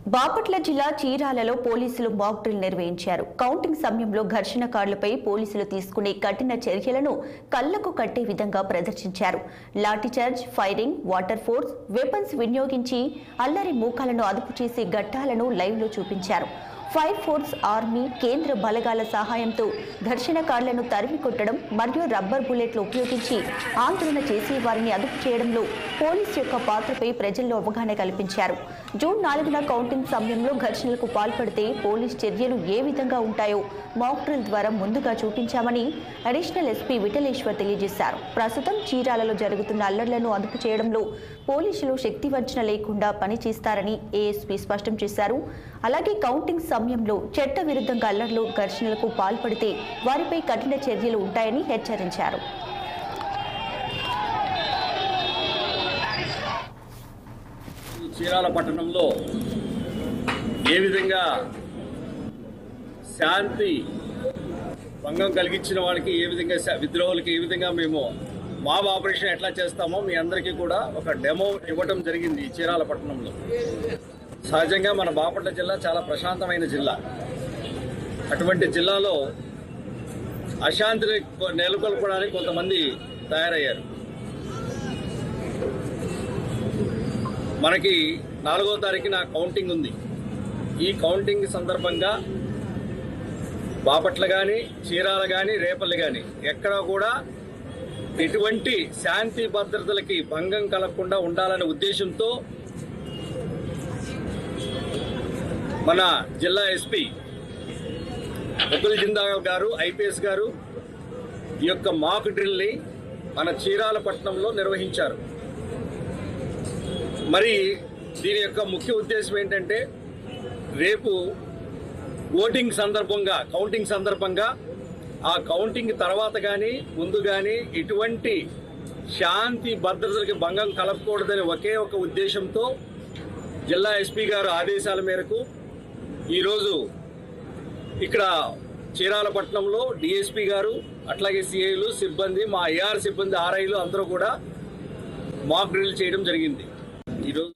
బాపట్ల జిల్లా చీరాలలో పోలీసులు mock drill నిర్వహించారు. కౌంటింగ్ సమయంలో ఘర్షణకారులపై పోలీసులు తీసుకునే కఠిన చర్యలను కళ్లకు కట్టే విధంగా ప్రదర్శించారు. Lathi charge, firing, water force, weapons వినియోగించి అల్లరి మూకలను అదుపు చేసే ఘట్టాలను లైవ్లో చూపించారు. ఫైర్ ఫోర్స్, ఆర్మీ, కేంద్ర బలగాల సహాయంతో ఘర్షణకారులను తరిమి కొట్టడం మరియు రబ్బర్ బుల్లెట్లు ఉపయోగించి ఆందోళన చేసే వారిని అదుపు చేయడంలో పోలీసు యొక్క పాత్రపై ప్రజల్లో అవగాహన కల్పించారు. జూన్ 4న కౌంటింగ్ సమయంలో ఘర్షణలకు పాల్పడితే పోలీస్ చర్యలు ఏ విధంగా ఉంటాయో మాక్ డ్రిల్ ద్వారా ముందుగా చూపించామని అడిషనల్ ఎస్పీ విఠలేశ్వర్ తెలియజేశారు. ప్రస్తుతం చీరాలలో జరుగుతున్న అల్లర్లను అదుపు చేయడంలో పోలీసులు శక్తివంచన లేకుండా పనిచేస్తారని ఏఎస్పీ స్పష్టం చేశారు. అలాగే కౌంటింగ్ సమయంలో చట్ట విరుద్ధంగా అల్లర్లు, ఘర్షణలకు పాల్పడితే వారిపై కఠిన చర్యలు ఉంటాయని హెచ్చరించారు. చీరాల పట్టణంలో ఏ విధంగా శాంతి భంగం కలిగించిన వాళ్ళకి, ఏ విధంగా విద్రోహులకి ఏ విధంగా మేము మాబ్ ఆపరేషన్ ఎట్లా చేస్తామో మీ అందరికీ కూడా ఒక డెమో ఇవ్వటం జరిగింది. చీరాల పట్టణంలో సహజంగా మన బాపట్ల జిల్లా చాలా ప్రశాంతమైన జిల్లా. అటువంటి జిల్లాలో అశాంతిని నెలకొల్పడానికి కొంతమంది తయారయ్యారు. మనకి 4వ తారీఖున కౌంటింగ్ ఉంది. ఈ కౌంటింగ్ సందర్భంగా బాపట్ల కానీ, చీరాల కానీ, రేపల్లి కానీ ఎక్కడా కూడా ఎటువంటి శాంతి భద్రతలకి భంగం కలగకుండా ఉండాలనే ఉద్దేశంతో మన జిల్లా ఎస్పీ ముకుల్ జిందాల్ గారు, ఐపీఎస్ గారు ఈ యొక్క మాక్ డ్రిల్ని మన చీరాల పట్టణంలో నిర్వహించారు. మరి దీని యొక్క ముఖ్య ఉద్దేశం ఏంటంటే, రేపు ఓటింగ్ సందర్భంగా, కౌంటింగ్ సందర్భంగా, ఆ కౌంటింగ్ తర్వాత కానీ ముందు కానీ ఎటువంటి శాంతి భద్రతలకి భంగం కలగకూడదని ఒకే ఒక ఉద్దేశంతో జిల్లా ఎస్పీ గారు ఆదేశాల మేరకు ఈరోజు ఇక్కడ చీరాల పట్టణంలో డిఎస్పీ గారు, అట్లాగే సిఐలు, సిబ్బంది, మా ఏఆర్ సిబ్బంది, ఆర్ఐలు అందరూ కూడా మాక్ డ్రిల్ చేయడం జరిగింది ఈరోజు.